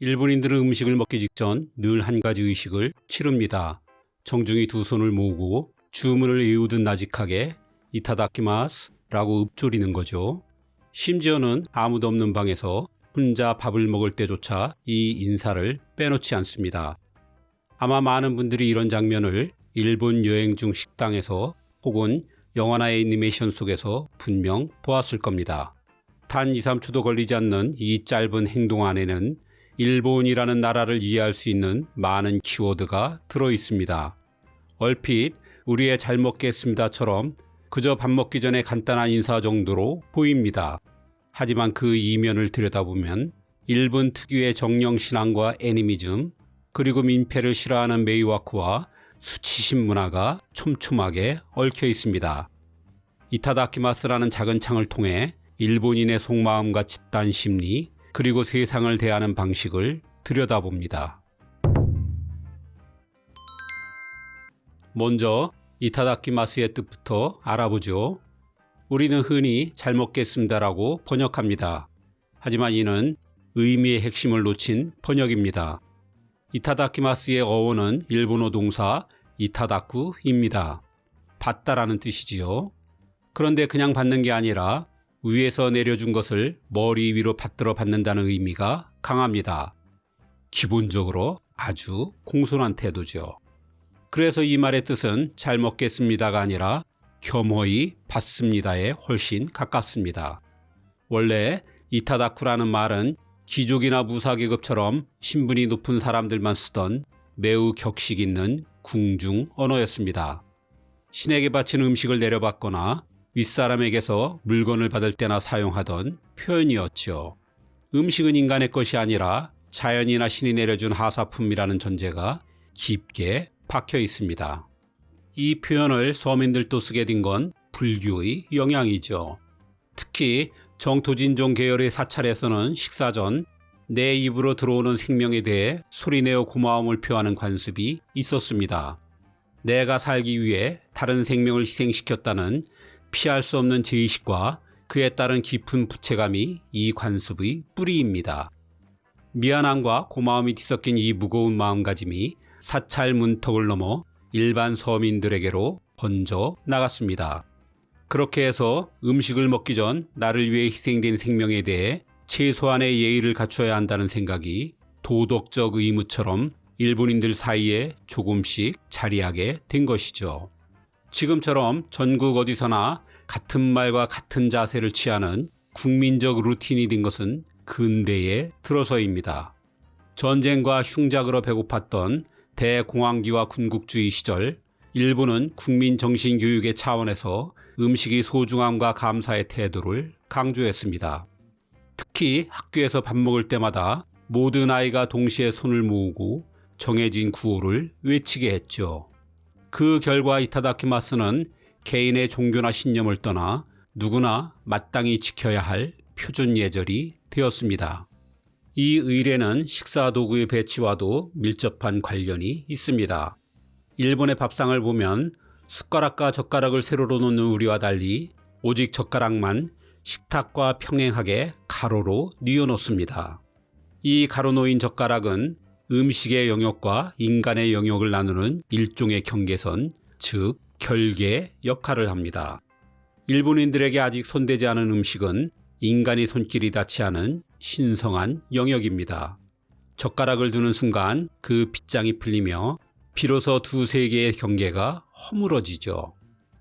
일본인들은 음식을 먹기 직전 늘 한 가지 의식을 치릅니다. 정중히 두 손을 모으고 주문을 외우듯 나직하게 이타다키마스라고 읊조리는 거죠. 심지어는 아무도 없는 방에서 혼자 밥을 먹을 때조차 이 인사를 빼놓지 않습니다. 아마 많은 분들이 이런 장면을 일본 여행 중 식당에서 혹은 영화나 애니메이션 속에서 분명 보았을 겁니다. 단 2, 3초도 걸리지 않는 이 짧은 행동 안에는 일본이라는 나라를 이해할 수 있는 많은 키워드가 들어 있습니다. 얼핏 우리의 잘 먹겠습니다처럼 그저 밥 먹기 전에 간단한 인사 정도로 보입니다. 하지만 그 이면을 들여다보면 일본 특유의 정령신앙과 애니미즘, 그리고 민폐를 싫어하는 메이와쿠와 수치심 문화가 촘촘하게 얽혀 있습니다. 이타다키마스라는 작은 창을 통해 일본인의 속마음과 집단 심리, 그리고 세상을 대하는 방식을 들여다봅니다. 먼저 이타다키마스의 뜻부터 알아보죠. 우리는 흔히 잘 먹겠습니다라고 번역합니다. 하지만 이는 의미의 핵심을 놓친 번역입니다. 이타다키마스의 어원은 일본어 동사 이타다쿠입니다. 받다라는 뜻이지요. 그런데 그냥 받는 게 아니라 위에서 내려준 것을 머리 위로 받들어 받는다는 의미가 강합니다. 기본적으로 아주 공손한 태도죠. 그래서 이 말의 뜻은 잘 먹겠습니다가 아니라 겸허히 받습니다에 훨씬 가깝습니다. 원래 이타다쿠라는 말은 귀족이나 무사계급처럼 신분이 높은 사람들만 쓰던 매우 격식 있는 궁중 언어였습니다. 신에게 바친 음식을 내려받거나 윗사람에게서 물건을 받을 때나 사용하던 표현이었죠. 음식은 인간의 것이 아니라 자연이나 신이 내려준 하사품이라는 전제가 깊게 박혀 있습니다. 이 표현을 서민들도 쓰게 된 건 불교의 영향이죠. 특히 정토진종 계열의 사찰에서는 식사 전 내 입으로 들어오는 생명에 대해 소리내어 고마움을 표하는 관습이 있었습니다. 내가 살기 위해 다른 생명을 희생시켰다는 피할 수 없는 죄의식과 그에 따른 깊은 부채감이 이 관습의 뿌리입니다. 미안함과 고마움이 뒤섞인 이 무거운 마음가짐이 사찰 문턱을 넘어 일반 서민들에게로 번져 나갔습니다. 그렇게 해서 음식을 먹기 전 나를 위해 희생된 생명에 대해 최소한의 예의를 갖춰야 한다는 생각이 도덕적 의무처럼 일본인들 사이에 조금씩 자리하게 된 것이죠. 지금처럼 전국 어디서나 같은 말과 같은 자세를 취하는 국민적 루틴이 된 것은 근대에 들어서입니다. 전쟁과 흉작으로 배고팠던 대공황기와 군국주의 시절 일본은 국민 정신교육의 차원에서 음식의 소중함과 감사의 태도를 강조했습니다. 특히 학교에서 밥 먹을 때마다 모든 아이가 동시에 손을 모으고 정해진 구호를 외치게 했죠. 그 결과 이타다키마스는 개인의 종교나 신념을 떠나 누구나 마땅히 지켜야 할 표준 예절이 되었습니다. 이 의례는 식사 도구의 배치와도 밀접한 관련이 있습니다. 일본의 밥상을 보면 숟가락과 젓가락을 세로로 놓는 우리와 달리 오직 젓가락만 식탁과 평행하게 가로로 뉘어놓습니다. 이 가로 놓인 젓가락은 음식의 영역과 인간의 영역을 나누는 일종의 경계선, 즉 결계 역할을 합니다. 일본인들에게 아직 손대지 않은 음식은 인간이 손길이 닿지 않은 신성한 영역입니다. 젓가락을 두는 순간 그 빗장이 풀리며 비로소 두세 개의 경계가 허물어지죠.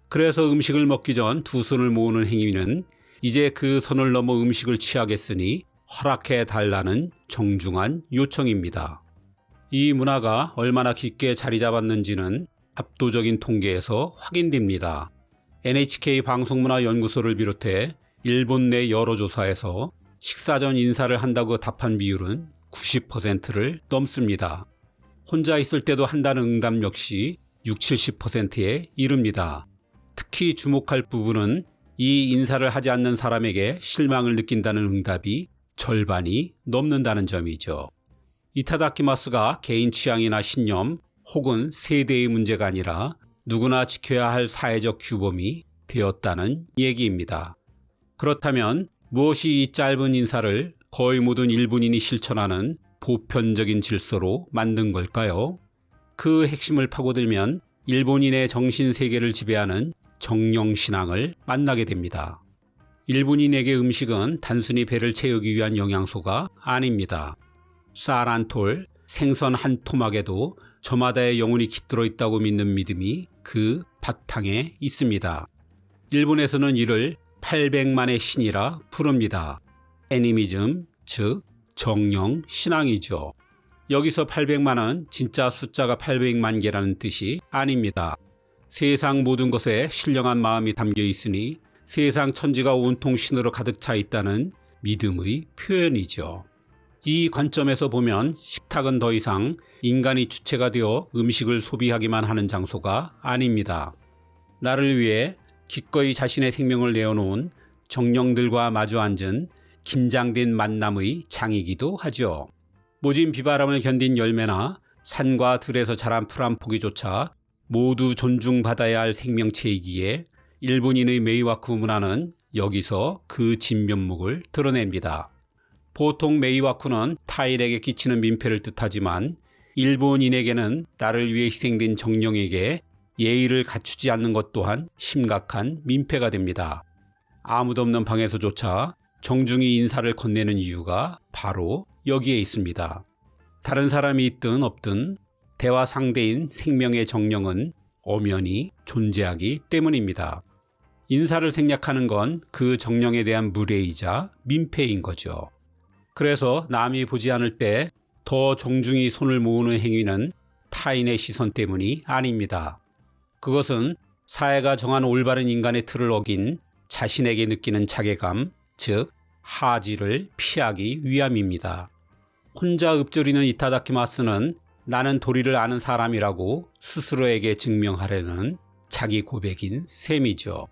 그래서 음식을 먹기 전 두 손을 모으는 행위는 이제 그 선을 넘어 음식을 취하겠으니 허락해 달라는 정중한 요청입니다. 이 문화가 얼마나 깊게 자리 잡았는지는 압도적인 통계에서 확인됩니다. NHK 방송문화연구소를 비롯해 일본 내 여러 조사에서 식사 전 인사를 한다고 답한 비율은 90%를 넘습니다. 혼자 있을 때도 한다는 응답 역시 60, 70%에 이릅니다. 특히 주목할 부분은 이 인사를 하지 않는 사람에게 실망을 느낀다는 응답이 절반이 넘는다는 점이죠. 이타다키마스가 개인 취향이나 신념 혹은 세대의 문제가 아니라 누구나 지켜야 할 사회적 규범이 되었다는 얘기입니다. 그렇다면 무엇이 이 짧은 인사를 거의 모든 일본인이 실천하는 보편적인 질서로 만든 걸까요? 그 핵심을 파고들면 일본인의 정신세계를 지배하는 정령신앙을 만나게 됩니다. 일본인에게 음식은 단순히 배를 채우기 위한 영양소가 아닙니다. 쌀 한 톨, 생선 한 토막에도 저마다의 영혼이 깃들어 있다고 믿는 믿음이 그 바탕에 있습니다. 일본에서는 이를 800만의 신이라 부릅니다. 애니미즘, 즉 정령 신앙이죠. 여기서 800만은 진짜 숫자가 800만 개라는 뜻이 아닙니다. 세상 모든 것에 신령한 마음이 담겨 있으니 세상 천지가 온통 신으로 가득 차 있다는 믿음의 표현이죠. 이 관점에서 보면 식탁은 더 이상 인간이 주체가 되어 음식을 소비하기만 하는 장소가 아닙니다. 나를 위해 기꺼이 자신의 생명을 내어놓은 정령들과 마주 앉은 긴장된 만남의 장이기도 하죠. 모진 비바람을 견딘 열매나 산과 들에서 자란 풀 한 포기조차 모두 존중받아야 할 생명체이기에 일본인의 메이와쿠 문화는 여기서 그 진면목을 드러냅니다. 보통 메이와쿠는 타인에게 끼치는 민폐를 뜻하지만 일본인에게는 나를 위해 희생된 정령에게 예의를 갖추지 않는 것 또한 심각한 민폐가 됩니다. 아무도 없는 방에서조차 정중히 인사를 건네는 이유가 바로 여기에 있습니다. 다른 사람이 있든 없든 대화 상대인 생명의 정령은 엄연히 존재하기 때문입니다. 인사를 생략하는 건 그 정령에 대한 무례이자 민폐인 거죠. 그래서 남이 보지 않을 때 더 정중히 손을 모으는 행위는 타인의 시선 때문이 아닙니다. 그것은 사회가 정한 올바른 인간의 틀을 어긴 자신에게 느끼는 자괴감, 즉 하지를 피하기 위함입니다. 혼자 읊조리는 이타다키마스는 나는 도리를 아는 사람이라고 스스로에게 증명하려는 자기 고백인 셈이죠.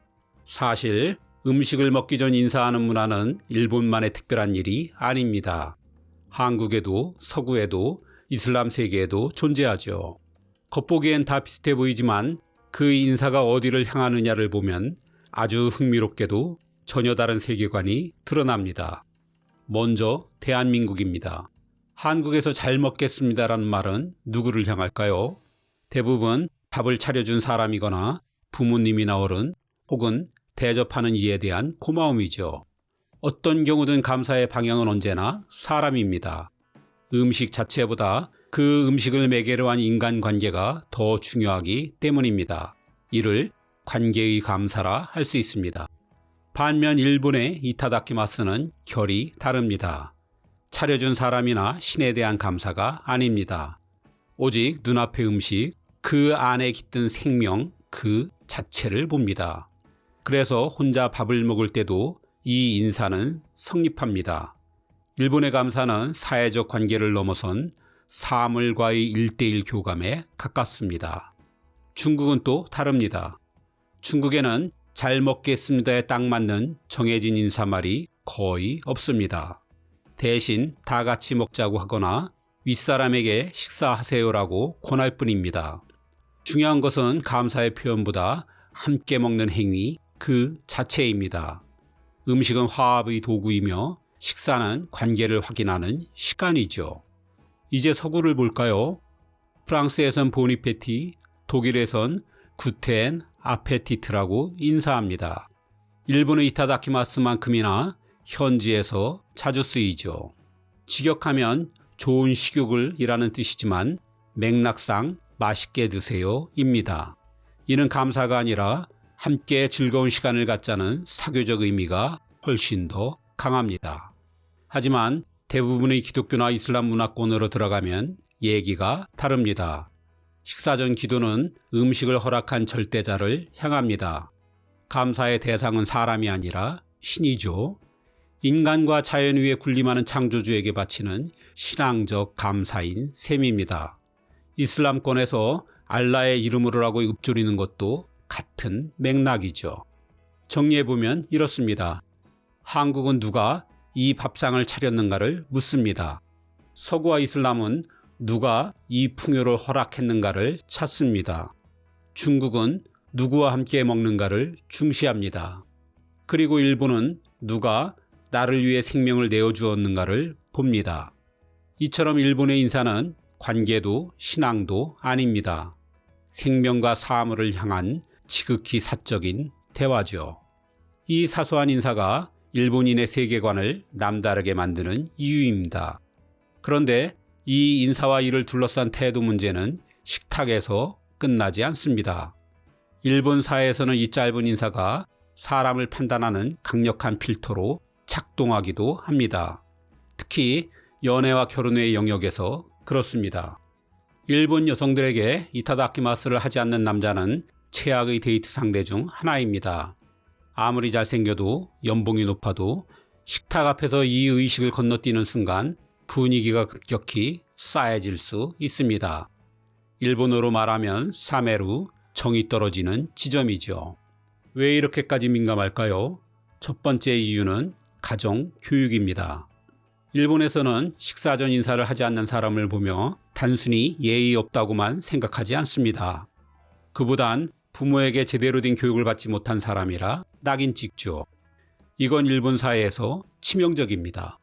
사실 음식을 먹기 전 인사하는 문화는 일본만의 특별한 일이 아닙니다. 한국에도 서구에도 이슬람 세계에도 존재하죠. 겉보기엔 다 비슷해 보이지만 그 인사가 어디를 향하느냐를 보면 아주 흥미롭게도 전혀 다른 세계관이 드러납니다. 먼저 대한민국입니다. 한국에서 잘 먹겠습니다라는 말은 누구를 향할까요? 대부분 밥을 차려준 사람이거나 부모님이나 어른 혹은 대접하는 이에 대한 고마움이죠. 어떤 경우든 감사의 방향은 언제나 사람입니다. 음식 자체보다 그 음식을 매개로 한 인간관계가 더 중요하기 때문입니다. 이를 관계의 감사라 할 수 있습니다. 반면 일본의 이타다키마스는 결이 다릅니다. 차려준 사람이나 신에 대한 감사가 아닙니다. 오직 눈앞의 음식, 그 안에 깃든 생명 그 자체를 봅니다. 그래서 혼자 밥을 먹을 때도 이 인사는 성립합니다. 일본의 감사는 사회적 관계를 넘어선 사물과의 1:1 교감에 가깝습니다. 중국은 또 다릅니다. 중국에는 잘 먹겠습니다에 딱 맞는 정해진 인사말이 거의 없습니다. 대신 다 같이 먹자고 하거나 윗사람에게 식사하세요라고 권할 뿐입니다. 중요한 것은 감사의 표현보다 함께 먹는 행위 그 자체입니다. 음식은 화합의 도구이며 식사는 관계를 확인하는 시간이죠. 이제 서구를 볼까요? 프랑스에선 보니페티, 독일에선 구텐 아페티트라고 인사합니다. 일본의 이타다키마스만큼이나 현지에서 자주 쓰이죠. 직역하면 좋은 식욕을 이라는 뜻이지만 맥락상 맛있게 드세요 입니다. 이는 감사가 아니라 함께 즐거운 시간을 갖자는 사교적 의미가 훨씬 더 강합니다. 하지만 대부분의 기독교나 이슬람 문화권으로 들어가면 얘기가 다릅니다. 식사 전 기도는 음식을 허락한 절대자를 향합니다. 감사의 대상은 사람이 아니라 신이죠. 인간과 자연 위에 군림하는 창조주에게 바치는 신앙적 감사인 셈입니다. 이슬람권에서 알라의 이름으로라고 읊조리는 것도 같은 맥락이죠. 정리해보면 이렇습니다. 한국은 누가 이 밥상을 차렸는가를 묻습니다. 서구와 이슬람은 누가 이 풍요를 허락했는가를 찾습니다. 중국은 누구와 함께 먹는가를 중시합니다. 그리고 일본은 누가 나를 위해 생명을 내어주었는가를 봅니다. 이처럼 일본의 인사는 관계도 신앙도 아닙니다. 생명과 사물을 향한 지극히 사적인 대화죠. 이 사소한 인사가 일본인의 세계관을 남다르게 만드는 이유입니다. 그런데 이 인사와 이를 둘러싼 태도 문제는 식탁에서 끝나지 않습니다. 일본 사회에서는 이 짧은 인사가 사람을 판단하는 강력한 필터로 작동하기도 합니다. 특히 연애와 결혼의 영역에서 그렇습니다. 일본 여성들에게 이타다키마스를 하지 않는 남자는 최악의 데이트 상대 중 하나입니다. 아무리 잘생겨도 연봉이 높아도 식탁 앞에서 이 의식을 건너뛰는 순간 분위기가 급격히 싸해질 수 있습니다. 일본어로 말하면 사메루, 정이 떨어지는 지점이죠. 왜 이렇게까지 민감할까요? 첫 번째 이유는 가정 교육입니다. 일본에서는 식사 전 인사를 하지 않는 사람을 보며 단순히 예의 없다고만 생각하지 않습니다. 그보단 부모에게 제대로 된 교육을 받지 못한 사람이라 낙인 찍죠. 이건 일본 사회에서 치명적입니다.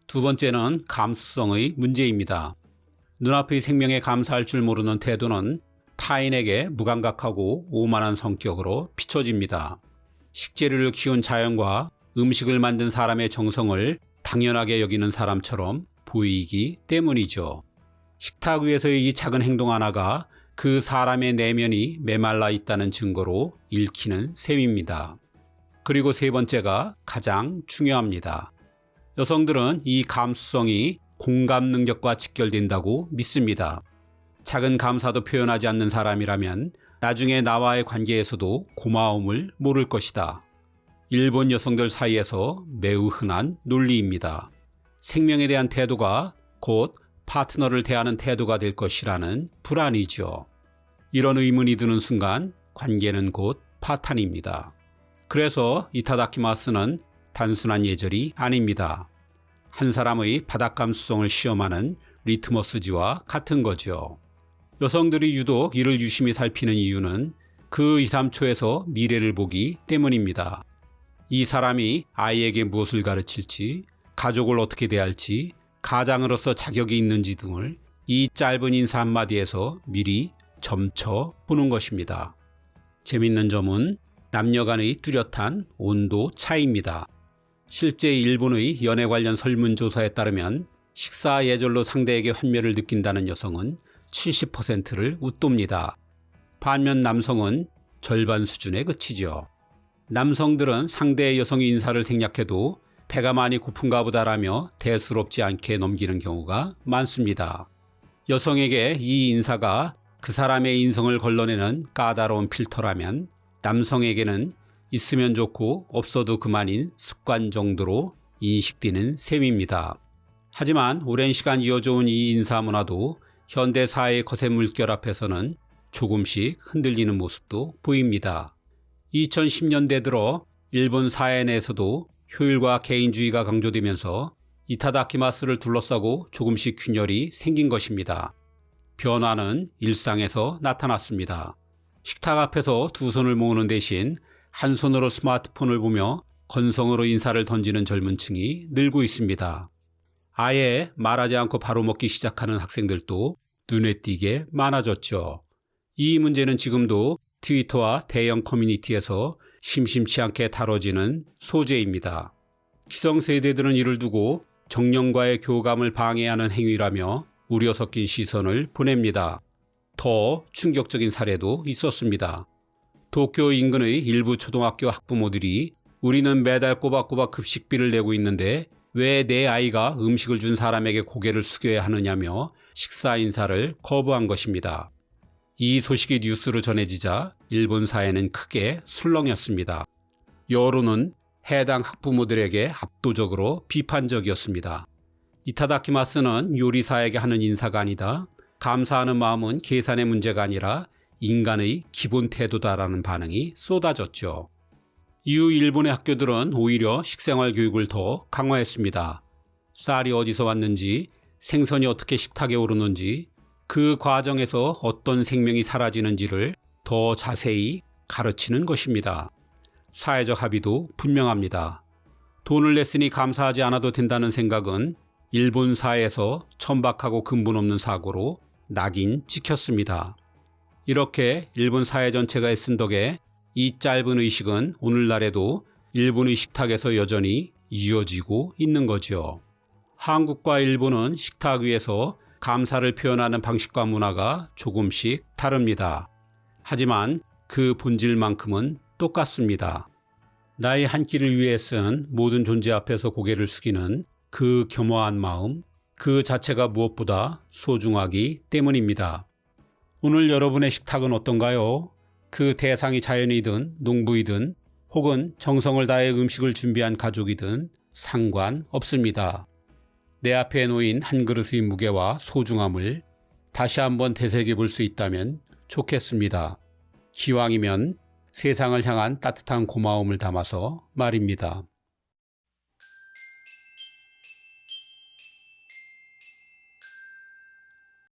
두 번째는 감수성의 문제입니다. 눈앞의 생명에 감사할 줄 모르는 태도는 타인에게 무감각하고 오만한 성격으로 비춰집니다. 식재료를 키운 자연과 음식을 만든 사람의 정성을 당연하게 여기는 사람처럼 보이기 때문이죠. 식탁 위에서의 이 작은 행동 하나가 그 사람의 내면이 메말라 있다는 증거로 읽히는 셈입니다. 그리고 세 번째가 가장 중요합니다. 여성들은 이 감수성이 공감 능력과 직결된다고 믿습니다. 작은 감사도 표현하지 않는 사람이라면 나중에 나와의 관계에서도 고마움을 모를 것이다. 일본 여성들 사이에서 매우 흔한 논리입니다. 생명에 대한 태도가 곧 파트너를 대하는 태도가 될 것이라는 불안이죠. 이런 의문이 드는 순간 관계는 곧 파탄입니다. 그래서 이타다키마스는 단순한 예절이 아닙니다. 한 사람의 바닥감수성을 시험하는 리트머스지와 같은 거죠. 여성들이 유독 이를 유심히 살피는 이유는 그 2, 3초에서 미래를 보기 때문입니다. 이 사람이 아이에게 무엇을 가르칠지, 가족을 어떻게 대할지, 가장으로서 자격이 있는지 등을 이 짧은 인사 한마디에서 미리 점쳐 보는 것입니다. 재밌는 점은 남녀 간의 뚜렷한 온도 차이입니다. 실제 일본의 연애 관련 설문조사에 따르면 식사 예절로 상대에게 환멸을 느낀다는 여성은 70%를 웃돕니다. 반면 남성은 절반 수준에 그치죠. 남성들은 상대의 여성의 인사를 생략해도 배가 많이 고픈가 보다라며 대수롭지 않게 넘기는 경우가 많습니다. 여성에게 이 인사가 그 사람의 인성을 걸러내는 까다로운 필터라면 남성에게는 있으면 좋고 없어도 그만인 습관 정도로 인식되는 셈입니다. 하지만 오랜 시간 이어져 온 이 인사 문화도 현대 사회의 거센 물결 앞에서는 조금씩 흔들리는 모습도 보입니다. 2010년대 들어 일본 사회 내에서도 효율과 개인주의가 강조되면서 이타다키마스를 둘러싸고 조금씩 균열이 생긴 것입니다. 변화는 일상에서 나타났습니다. 식탁 앞에서 두 손을 모으는 대신 한 손으로 스마트폰을 보며 건성으로 인사를 던지는 젊은 층이 늘고 있습니다. 아예 말하지 않고 바로 먹기 시작하는 학생들도 눈에 띄게 많아졌죠. 이 문제는 지금도 트위터와 대형 커뮤니티에서 심심치 않게 다뤄지는 소재입니다. 기성세대들은 이를 두고 정령과의 교감을 방해하는 행위라며 우려 섞인 시선을 보냅니다. 더 충격적인 사례도 있었습니다. 도쿄 인근의 일부 초등학교 학부모들이 우리는 매달 꼬박꼬박 급식비를 내고 있는데 왜 내 아이가 음식을 준 사람에게 고개를 숙여야 하느냐며 식사 인사를 거부한 것입니다. 이 소식이 뉴스로 전해지자 일본 사회는 크게 술렁였습니다. 여론은 해당 학부모들에게 압도적으로 비판적이었습니다. 이타다키마스는 요리사에게 하는 인사가 아니다. 감사하는 마음은 계산의 문제가 아니라 인간의 기본 태도다라는 반응이 쏟아졌죠. 이후 일본의 학교들은 오히려 식생활 교육을 더 강화했습니다. 쌀이 어디서 왔는지, 생선이 어떻게 식탁에 오르는지, 그 과정에서 어떤 생명이 사라지는지를 더 자세히 가르치는 것입니다. 사회적 합의도 분명합니다. 돈을 냈으니 감사하지 않아도 된다는 생각은 일본사에서 천박하고 근본 없는 사고로 낙인 찍혔습니다. 이렇게 일본 사회 전체가 애쓴 덕에 이 짧은 의식은 오늘날에도 일본의 식탁에서 여전히 이어지고 있는 거죠. 한국과 일본은 식탁 위에서 감사를 표현하는 방식과 문화가 조금씩 다릅니다. 하지만 그 본질만큼은 똑같습니다. 나의 한 끼를 위해 쓴 모든 존재 앞에서 고개를 숙이는 그 겸허한 마음, 그 자체가 무엇보다 소중하기 때문입니다. 오늘 여러분의 식탁은 어떤가요? 그 대상이 자연이든 농부이든 혹은 정성을 다해 음식을 준비한 가족이든 상관없습니다. 내 앞에 놓인 한 그릇의 무게와 소중함을 다시 한번 되새겨 볼 수 있다면 좋겠습니다. 기왕이면 세상을 향한 따뜻한 고마움을 담아서 말입니다.